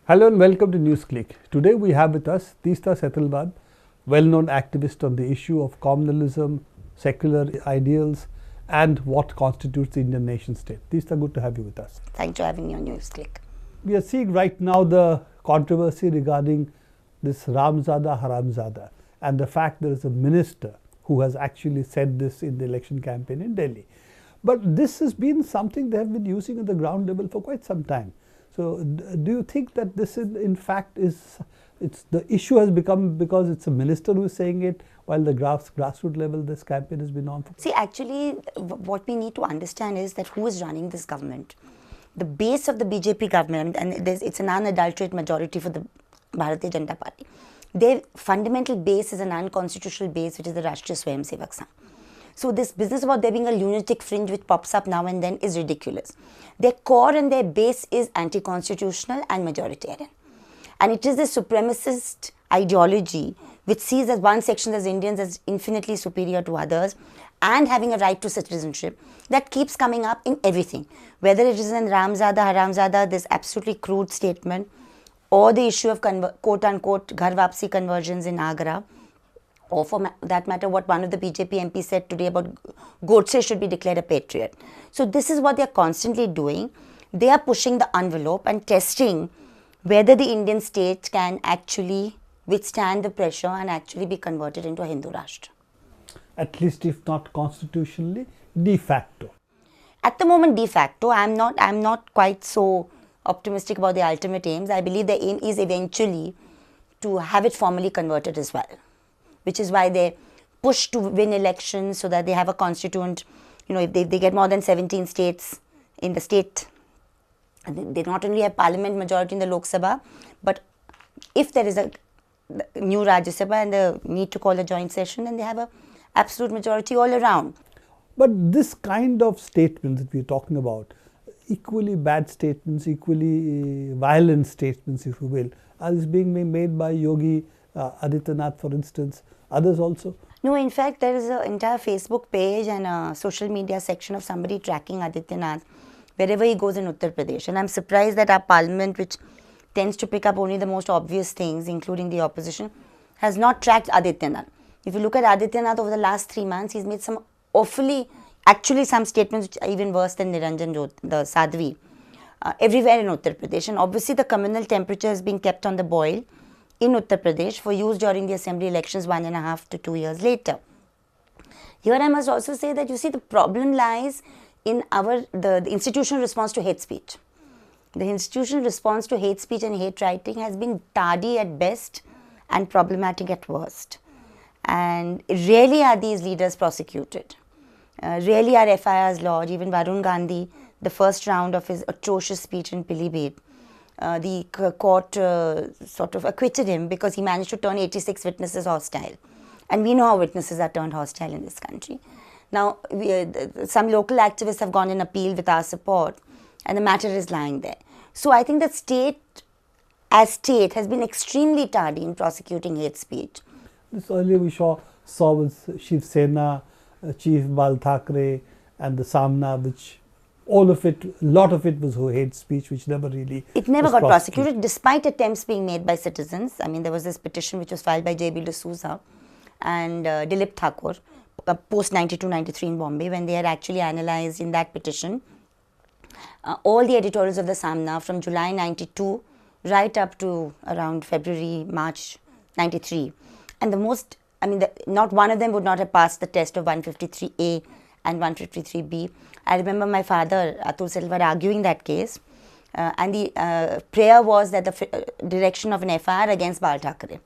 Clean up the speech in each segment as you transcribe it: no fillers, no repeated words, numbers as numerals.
Hello and welcome to Newsclick. Today we have with us Teesta Setalvad, well-known activist on the issue of communalism, secular ideals and what constitutes the Indian nation state. Teesta, good to have you with us. Thanks for having me on Newsclick. We are seeing right now the controversy regarding this Ramzada Haramzada and the fact there is a minister who has actually said this in the election campaign in Delhi. But this has been something they have been using at the ground level for quite some time. So do you think that this is, in fact, the issue has become because it's a minister who is saying it, while the grassroots level this campaign has been on for? See, actually, what we need to understand is that who is running this government. The base of the BJP government, and it's an unadulterated majority for the Bharatiya Janata Party. Their fundamental base is an unconstitutional base, which is the Rashtriya Swayamsevak Sangh. So this business about there being a lunatic fringe which pops up now and then is ridiculous. Their core and their base is anti-constitutional and majoritarian. And it is the supremacist ideology which sees as one section as Indians as infinitely superior to others and having a right to citizenship that keeps coming up in everything. Whether it is in Ramzada, Haramzada, this absolutely crude statement, or the issue of quote-unquote Ghar Vapsi conversions in Agra, or for that matter, what one of the BJP MPs said today about Godse should be declared a patriot. So this is what they are constantly doing. They are pushing the envelope and testing whether the Indian state can actually withstand the pressure and actually be converted into a Hindu Rashtra. At least if not constitutionally, de facto. At the moment, de facto, I'm not quite so optimistic about the ultimate aims. I believe the aim is eventually to have it formally converted as well, which is why they push to win elections so that they have a constituent, if they get more than 17 states in the state, they not only have parliament majority in the Lok Sabha, but if there is a new Rajya Sabha and the need to call a joint session, then they have an absolute majority all around. But this kind of statements that we're talking about, equally bad statements, equally violent statements, if you will, are being made by Yogi Adityanath, for instance, others also? No, in fact, there is an entire Facebook page and a social media section of somebody tracking Adityanath wherever he goes in Uttar Pradesh. And I'm surprised that our parliament, which tends to pick up only the most obvious things, including the opposition, has not tracked Adityanath. If you look at Adityanath over the last 3 months, he's made some some statements which are even worse than Niranjan Jyoti, the Sadhvi, everywhere in Uttar Pradesh. And obviously the communal temperature is being kept on the boil in Uttar Pradesh for use during the assembly elections 1.5 to 2 years later. Here I must also say that the problem lies in the institutional response to hate speech. The institutional response to hate speech and hate writing has been tardy at best and problematic at worst. And rarely are these leaders prosecuted. Rarely are FIRs lodged. Even Varun Gandhi, the first round of his atrocious speech in Pilibhit, the court sort of acquitted him because he managed to turn 86 witnesses hostile. And we know how witnesses are turned hostile in this country. Now, some local activists have gone in appeal with our support, and the matter is lying there. So I think the state, as state, has been extremely tardy in prosecuting hate speech. This earlier we saw with Shiv Sena, Chief Bal Thackeray and the Samna, which a lot of it was hate speech, which never really It never got prosecuted despite attempts being made by citizens. I mean, there was this petition which was filed by J.B. D'Souza and Dilip Thakur, post 92-93 in Bombay, when they had actually analysed in that petition all the editorials of the Samna from July 92 right up to around February, March 93. And not one of them would not have passed the test of 153A and 153B. I remember my father, Atul Setalvad, arguing that case. And the prayer was that the direction of an FIR against Bal Thackeray.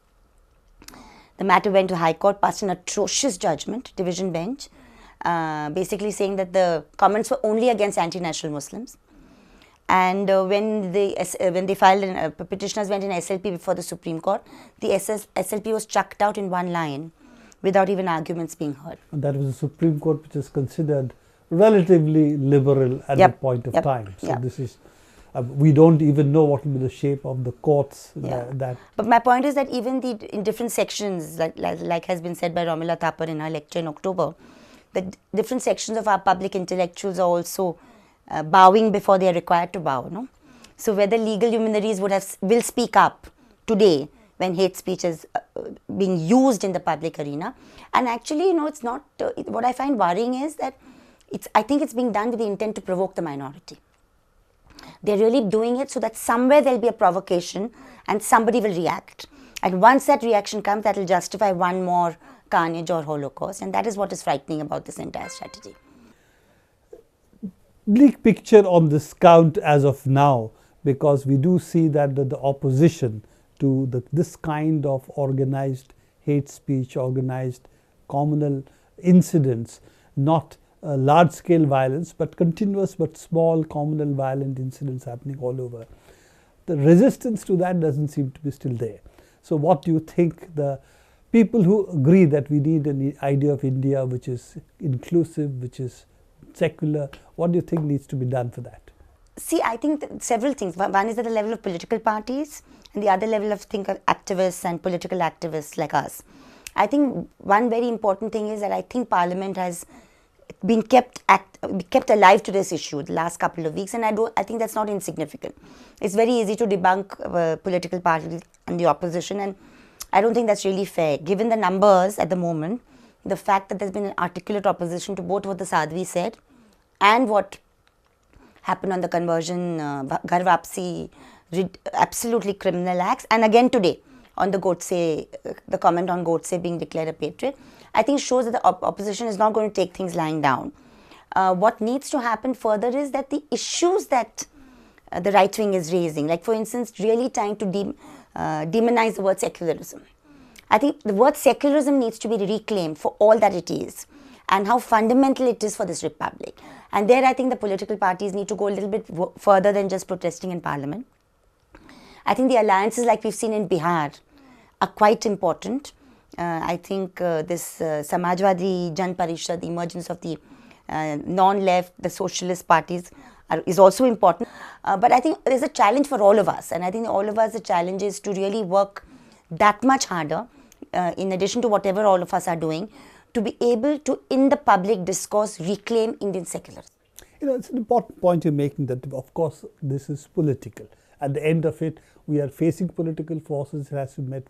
The matter went to High Court, passed an atrocious judgment, division bench, basically saying that the comments were only against anti-national Muslims. And when they filed, petitioners went in SLP before the Supreme Court, the SLP was chucked out in one line without even arguments being heard. And that was the Supreme Court, which is considered relatively liberal at that point of time. So this is, we don't even know what will be the shape of the courts. But my point is that even in different sections, like has been said by Romila Thapar in her lecture in October, that different sections of our public intellectuals are also bowing before they are required to bow. No? So whether legal luminaries will speak up today when hate speech is being used in the public arena. And actually, it's not, what I find worrying is that I think it's being done with the intent to provoke the minority. They're really doing it so that somewhere there'll be a provocation and somebody will react. And once that reaction comes, that will justify one more carnage or holocaust. And that is what is frightening about this entire strategy. Bleak picture on this count as of now, because we do see that the opposition to this kind of organized hate speech, organized communal incidents, not large-scale violence, but continuous but small communal violent incidents happening all over. The resistance to that doesn't seem to be still there. So what do you think the people who agree that we need an idea of India which is inclusive, which is secular, what do you think needs to be done for that? See, I think several things. One is at the level of political parties, and the other level of activists and political activists like us. I think one very important thing is that I think Parliament has been kept alive to this issue the last couple of weeks, and I think that's not insignificant. It's very easy to debunk political parties and the opposition, and I don't think that's really fair. Given the numbers at the moment, the fact that there's been an articulate opposition to both what the Sadhvi said and what happened on the conversion, Ghar Wapsi, absolutely criminal acts, and again today on the Godse, the comment on Godse being declared a patriot, I think shows that the opposition is not going to take things lying down. What needs to happen further is that the issues that the right wing is raising, like for instance, really trying to demonize the word secularism. I think the word secularism needs to be reclaimed for all that it is and how fundamental it is for this republic. And there I think the political parties need to go a little bit further than just protesting in Parliament. I think the alliances like we've seen in Bihar are quite important. I think this Samajwadi Jan Parishad, the emergence of the non-left, the socialist parties is also important. But I think there's a challenge for all of us, and I think all of us, the challenge is to really work that much harder, in addition to whatever all of us are doing, to be able to, in the public discourse, reclaim Indian secularism. It's an important point you're making that, of course, this is political. At the end of it, we are facing political forces that has to be met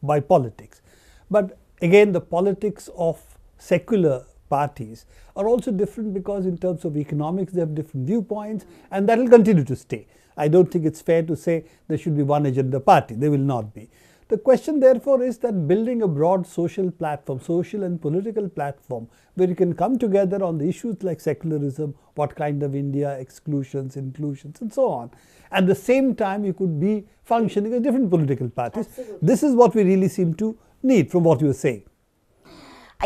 by politics. But again, the politics of secular parties are also different because in terms of economics, they have different viewpoints, and that will continue to stay. I don't think it's fair to say there should be one agenda party. There will not be. The question therefore is that building a broad social platform, social and political platform, where you can come together on the issues like secularism, what kind of India, exclusions, inclusions, and so on. At the same time, you could be functioning as different political parties. Absolutely. This is what we really seem to need from what you were saying.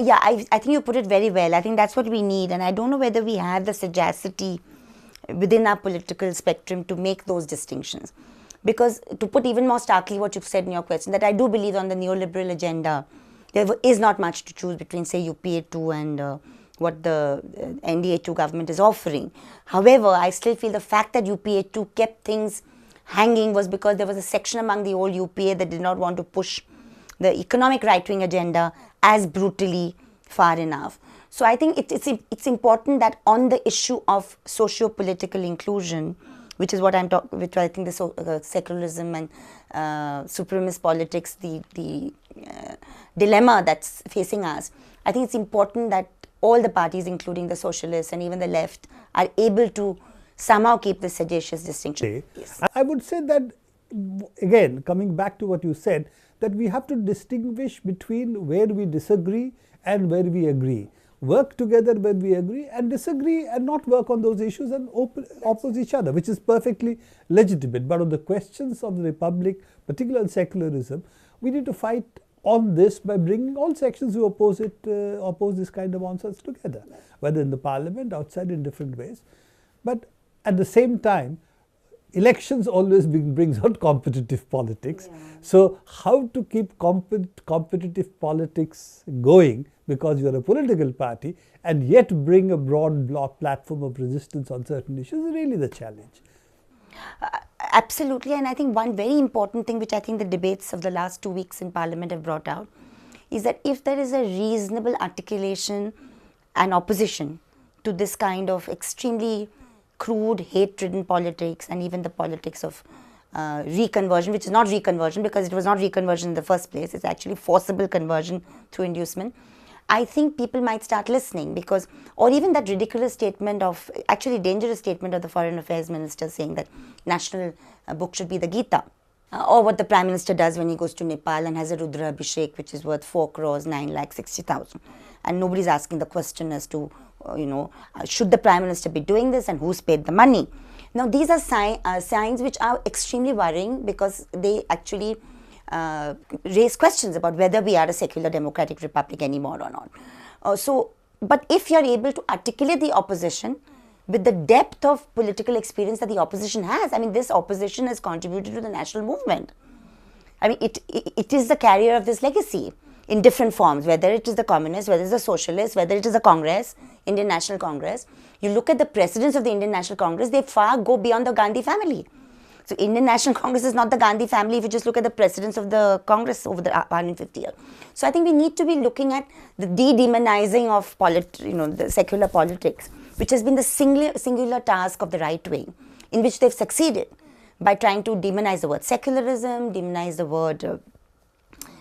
Yeah, I think you put it very well. I think that's what we need, and I don't know whether we have the sagacity within our political spectrum to make those distinctions. Because to put even more starkly what you've said in your question, that I do believe on the neoliberal agenda, there is not much to choose between, say, UPA2 and what the NDA2 government is offering. However, I still feel the fact that UPA2 kept things hanging was because there was a section among the old UPA that did not want to push the economic right-wing agenda as brutally far enough. So I think it's important that on the issue of socio-political inclusion, which is what I'm talking, which I think the secularism and supremacist politics, the dilemma that's facing us, I think it's important that all the parties, including the socialists and even the left, are able to somehow keep the sagacious distinction. Yes. I would say that, again, coming back to what you said, that we have to distinguish between where we disagree and where we agree. Work together when we agree, and disagree and not work on those issues and oppose each other, which is perfectly legitimate. But on the questions of the republic, particularly on secularism, we need to fight on this by bringing all sections who oppose this kind of nonsense together, whether in the parliament, outside, in different ways. But at the same time, elections always brings out competitive politics. Yeah. So how to keep competitive politics going, because you are a political party, and yet bring a broad platform of resistance on certain issues is really the challenge. Absolutely, and I think one very important thing which I think the debates of the last 2 weeks in Parliament have brought out is that if there is a reasonable articulation and opposition to this kind of extremely crude, hate-ridden politics, and even the politics of reconversion, which is not reconversion because it was not reconversion in the first place, it's actually forcible conversion through inducement, I think people might start listening, because, or even that ridiculous statement of, actually dangerous statement of the Foreign Affairs Minister saying that national book should be the Gita. Or what the Prime Minister does when he goes to Nepal and has a Rudra Abhishek which is worth 4 crores 9,60,000, and nobody's asking the question as to should the Prime Minister be doing this and who's paid the money. Now these are signs which are extremely worrying, because they actually raise questions about whether we are a secular democratic republic anymore or not. But if you're able to articulate the opposition with the depth of political experience that the opposition has, I mean, this opposition has contributed to the national movement. I mean, it is the carrier of this legacy in different forms, whether it is the communists, whether it is the socialists, whether it is the Congress, Indian National Congress. You look at the presidents of the Indian National Congress, they far go beyond the Gandhi family. So Indian National Congress is not the Gandhi family if you just look at the presidents of the Congress over the 150 years. So I think we need to be looking at the de-demonizing of the secular politics, which has been the singular task of the right wing, in which they've succeeded by trying to demonize the word secularism, demonize the word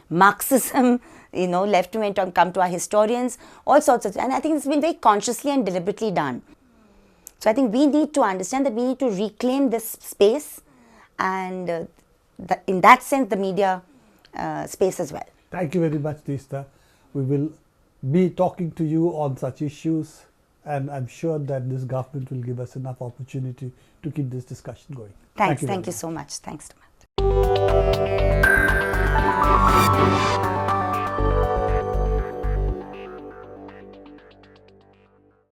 Marxism, left wing come to our historians, all sorts of, and I think it's been very consciously and deliberately done. So I think we need to understand that we need to reclaim this space, and in that sense the media space as well. Thank you very much, Teesta. We will be talking to you on such issues, and I'm sure that this government will give us enough opportunity to keep this discussion going. Thank you so much. Thanks, Tomat.